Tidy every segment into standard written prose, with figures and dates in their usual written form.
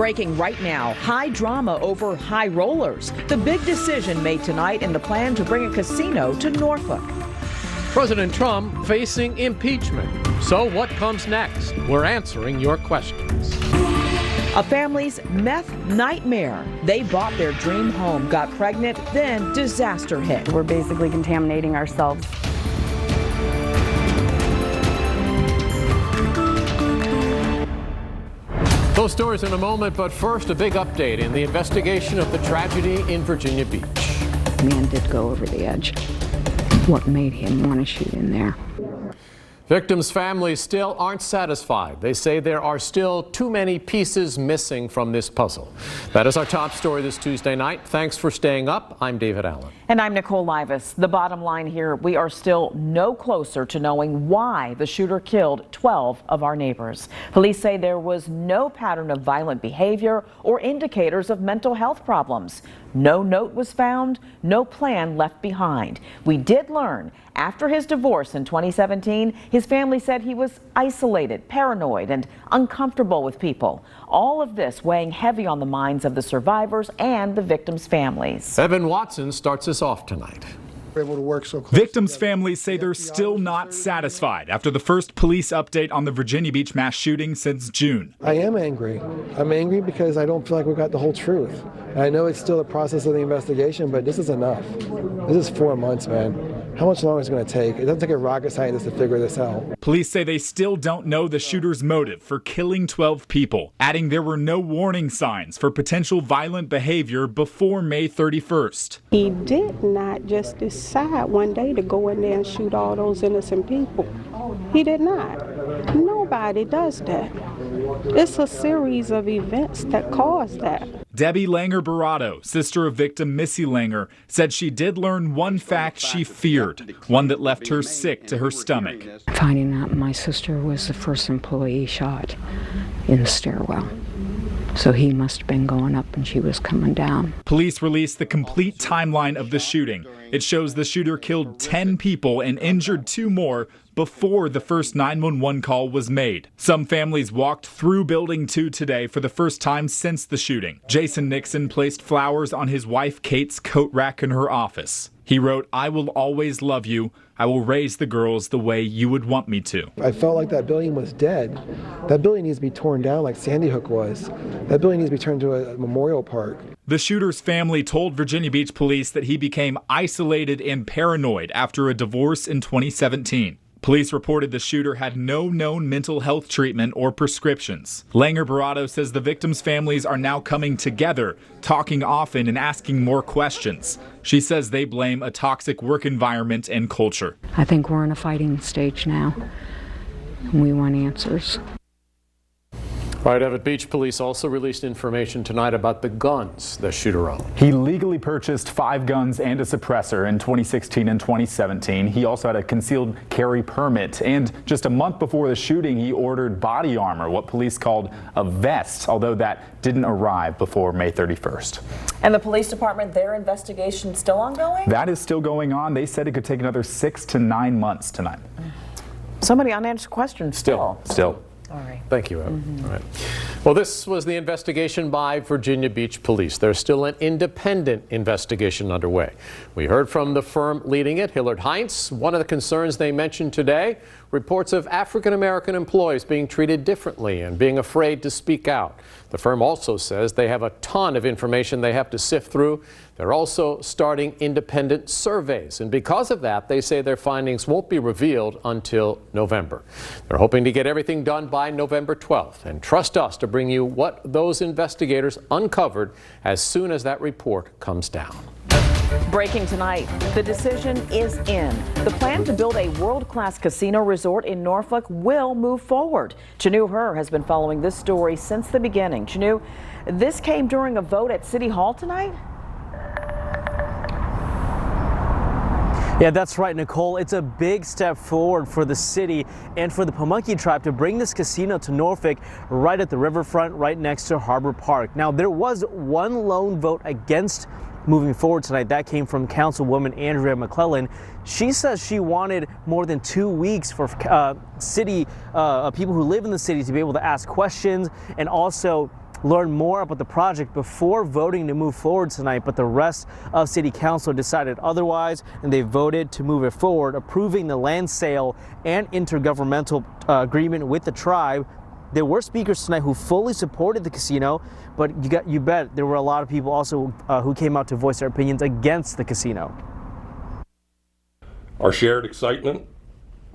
Breaking right now, high drama over high rollers. The big decision made tonight in the plan to bring a casino to Norfolk. President Trump facing impeachment. So what comes next? We're answering your questions. A family's meth nightmare. They bought their dream home, got pregnant, then disaster hit. We're basically contaminating ourselves. Those stories in a moment, but first a big update in the investigation of the tragedy in Virginia Beach. The man did go over the edge. What made him want to shoot in there? Victims' families still aren't satisfied. They say there are still too many pieces missing from this puzzle. That is our top story this Tuesday night. Thanks for staying up. I'm David Allen. And I'm Nicole Livas. The bottom line here, we are still no closer to knowing why the shooter killed 12 of our neighbors. Police say there was no pattern of violent behavior or indicators of mental health problems. No note was found, no plan left behind. We did learn after his divorce in 2017, his family said he was isolated, paranoid, and uncomfortable with people. All of this weighing heavy on the minds of the survivors and the victims' families. Evan Watson starts us off tonight. Able to work so Victims' families say they're still not satisfied after the first police update on the Virginia Beach mass shooting since June. I am angry. I'm angry because I don't feel like we got the whole truth. And I know it's still the process of the investigation, but this is enough. This is 4 months, man. How much longer is it going to take? It doesn't take a rocket scientist to figure this out. Police say they still don't know the shooter's motive for killing 12 people, adding there were no warning signs for potential violent behavior before May 31st. He did not just decide one day to go in there and shoot all those innocent people. He did not. Nobody does that. It's a series of events that caused that. Debbie Langer-Barato, sister of victim Missy Langer, said she did learn one fact she feared, one that left her sick to her stomach. Finding out my sister was the first employee shot in the stairwell. So he must have been going up and she was coming down. Police released the complete timeline of the shooting. It shows the shooter killed 10 people and injured 2 more before the first 911 call was made. Some families walked through Building 2 today for the first time since the shooting. Jason Nixon placed flowers on his wife Kate's coat rack in her office. He wrote, "I will always love you. I will raise the girls the way you would want me to." I felt like that building was dead. That building needs to be torn down like Sandy Hook was. That building needs to be turned into a memorial park. The shooter's family told Virginia Beach police that he became isolated and paranoid after a divorce in 2017. Police reported the shooter had no known mental health treatment or prescriptions. Langer-Barato says the victims' families are now coming together, talking often and asking more questions. She says they blame a toxic work environment and culture. I think we're in a fighting stage now. We want answers. All right, Everett Beach Police also released information tonight about the guns the shooter owned. He legally purchased 5 guns and a suppressor in 2016 and 2017. He also had a concealed carry permit. And just a month before the shooting, he ordered body armor, what police called a vest, although that didn't arrive before May 31st. And the police department, their investigation still ongoing? That is still going on. They said it could take another 6 to 9 months tonight. So many unanswered questions still. All right. Thank you, Evan. All right. Well, this was the investigation by Virginia Beach Police. There's still an independent investigation underway. We heard from the firm leading it, Hillard Heinz. One of the concerns they mentioned today, reports of African-American employees being treated differently and being afraid to speak out. The firm also says they have a ton of information they have to sift through. They're also starting independent surveys, and because of that, they say their findings won't be revealed until November. They're hoping to get everything done by November 12th, and trust us to bring you what those investigators uncovered as soon as that report comes down. Breaking tonight, the decision is in. The plan to build a world-class casino resort in Norfolk will move forward. Chanu Her has been following this story since the beginning. Chanu, this came during a vote at City Hall tonight? Yeah, that's right, Nicole. It's a big step forward for the city and for the Pamunkey tribe to bring this casino to Norfolk right at the riverfront, right next to Harbor Park. Now, there was one lone vote against moving forward tonight. That came from Councilwoman Andrea McClellan. She says she wanted more than 2 weeks for people who live in the city to be able to ask questions and also learn more about the project before voting to move forward tonight, but the rest of City Council decided otherwise, and they voted to move it forward, approving the land sale and intergovernmental agreement with the tribe. There were speakers tonight who fully supported the casino, but you bet there were a lot of people also who came out to voice their opinions against the casino. Our shared excitement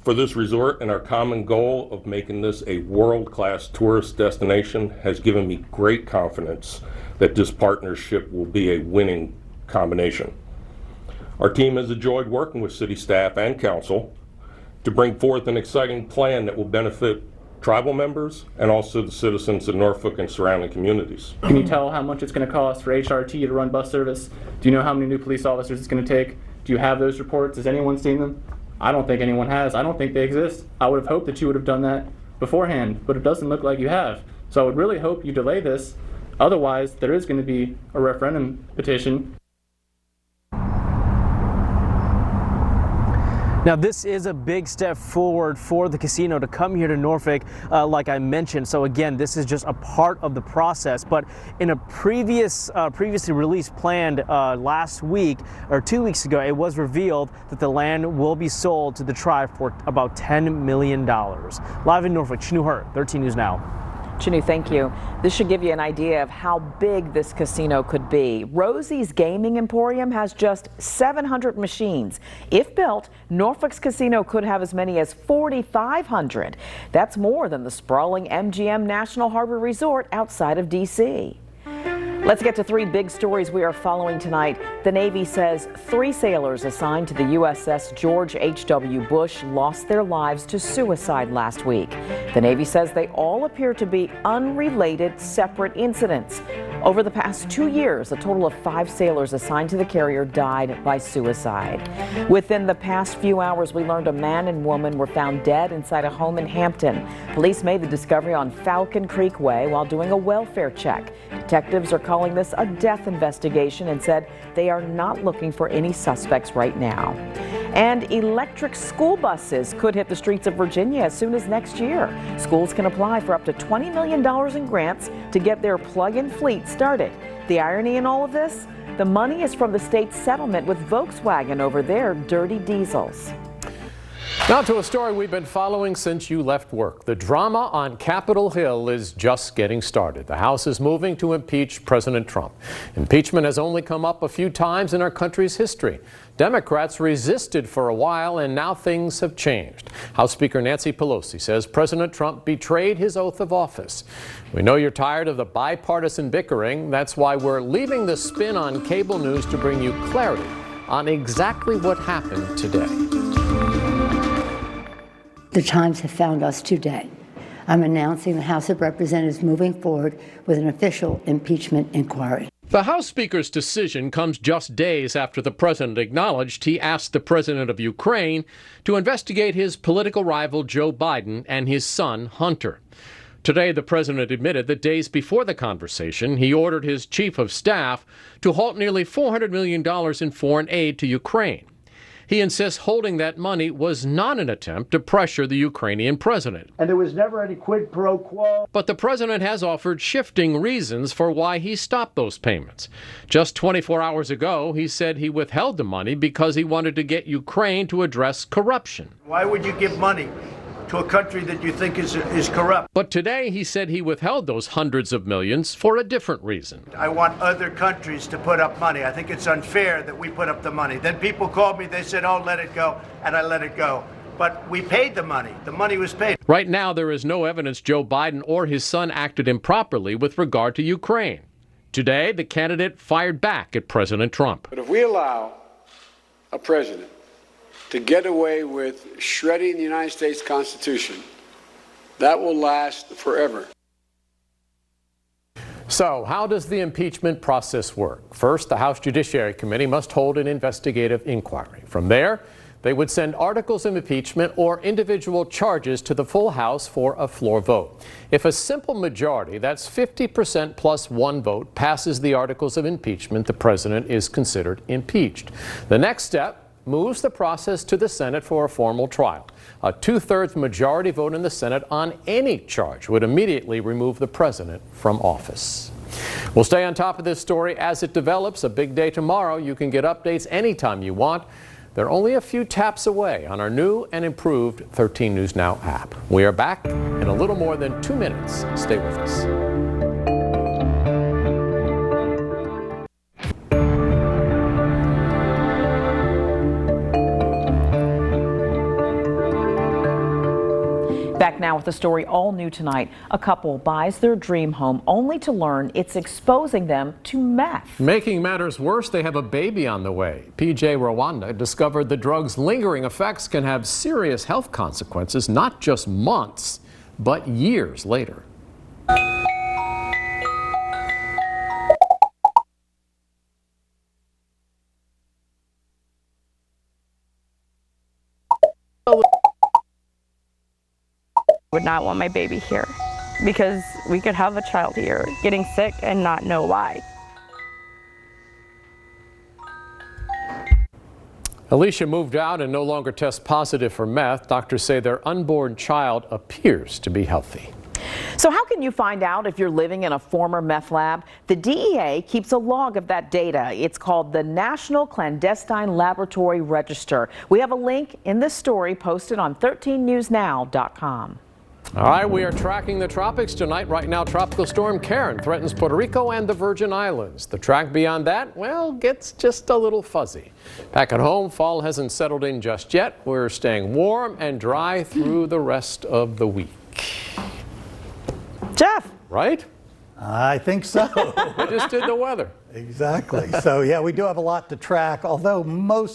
for this resort and our common goal of making this a world-class tourist destination has given me great confidence that this partnership will be a winning combination. Our team has enjoyed working with city staff and council to bring forth an exciting plan that will benefit tribal members and also the citizens of Norfolk and surrounding communities. Can you tell how much it's going to cost for HRT to run bus service? Do you know how many new police officers it's going to take? Do you have those reports? Has anyone seen them? I don't think anyone has. I don't think they exist. I would have hoped that you would have done that beforehand, but it doesn't look like you have. So I would really hope you delay this. Otherwise, there is going to be a referendum petition. Now, this is a big step forward for the casino to come here to Norfolk, like I mentioned. So again, this is just a part of the process. But in a previously released plan last week or 2 weeks ago, it was revealed that the land will be sold to the tribe for about $10 million. Live in Norfolk, Chinu Hurt, 13 News Now. Chinu, thank you. This should give you an idea of how big this casino could be. Rosie's Gaming Emporium has just 700 machines. If built, Norfolk's casino could have as many as 4,500. That's more than the sprawling MGM National Harbor Resort outside of D.C. Let's get to three big stories we are following tonight. The Navy says 3 sailors assigned to the USS George H.W. Bush lost their lives to suicide last week. The Navy says they all appear to be unrelated, separate incidents. Over the past 2 years, a total of 5 sailors assigned to the carrier died by suicide. Within the past few hours, we learned a man and woman were found dead inside a home in Hampton. Police made the discovery on Falcon Creek Way while doing a welfare check. Detectives are calling this a death investigation and said they are not looking for any suspects right now. And electric school buses could hit the streets of Virginia as soon as next year. Schools can apply for up to $20 million in grants to get their plug-in fleet started. The irony in all of this? The money is from the state's settlement with Volkswagen over their dirty diesels. Now to a story we've been following since you left work. The drama on Capitol Hill is just getting started. The House is moving to impeach President Trump. Impeachment has only come up a few times in our country's history. Democrats resisted for a while, and now things have changed. House Speaker Nancy Pelosi says President Trump betrayed his oath of office. We know you're tired of the bipartisan bickering. That's why we're leaving the spin on cable news to bring you clarity on exactly what happened today. The Times have found us today. I'm announcing the House of Representatives moving forward with an official impeachment inquiry. The House Speaker's decision comes just days after the president acknowledged he asked the president of Ukraine to investigate his political rival Joe Biden and his son Hunter. Today, the president admitted that days before the conversation, he ordered his chief of staff to halt nearly $400 million in foreign aid to Ukraine. He insists holding that money was not an attempt to pressure the Ukrainian president. And there was never any quid pro quo. But the president has offered shifting reasons for why he stopped those payments. Just 24 hours ago, he said he withheld the money because he wanted to get Ukraine to address corruption. Why would you give money to a country that you think is corrupt? But today he said he withheld those hundreds of millions for a different reason. I want other countries to put up money. I think it's unfair that we put up the money. Then people called me, they said, oh, let it go, and I let it go. But we paid the money. The money was paid. Right now, there is no evidence Joe Biden or his son acted improperly with regard to Ukraine. Today, the candidate fired back at President Trump. But if we allow a president to get away with shredding the United States Constitution, that will last forever. So, how does the impeachment process work? First, the House Judiciary Committee must hold an investigative inquiry. From there, they would send articles of impeachment or individual charges to the full House for a floor vote. If a simple majority, that's 50% plus 1 vote, passes the articles of impeachment, the president is considered impeached. The next step moves the process to the Senate for a formal trial. A 2/3 majority vote in the Senate on any charge would immediately remove the president from office. We'll stay on top of this story as it develops. A big day tomorrow. You can get updates anytime you want. They're only a few taps away on our new and improved 13 News Now app. We are back in a little more than 2 minutes. Stay with us. Back now with a story all new tonight. A couple buys their dream home only to learn it's exposing them to meth. Making matters worse, they have a baby on the way. PJ Rwanda discovered the drug's lingering effects can have serious health consequences, not just months, but years later. Would not want my baby here because we could have a child here getting sick and not know why. Alicia moved out and no longer tests positive for meth. Doctors say their unborn child appears to be healthy. So how can you find out if you're living in a former meth lab? The DEA keeps a log of that data. It's called the National Clandestine Laboratory Register. We have a link in this story posted on 13newsnow.com. All right, we are tracking the tropics tonight. Right now, Tropical Storm Karen threatens Puerto Rico and the Virgin Islands. The track beyond that, well, gets just a little fuzzy. Back at home, fall hasn't settled in just yet. We're staying warm and dry through the rest of the week. Jeff. Right? I think so. We just did the weather. Exactly. So, yeah, we do have a lot to track, although most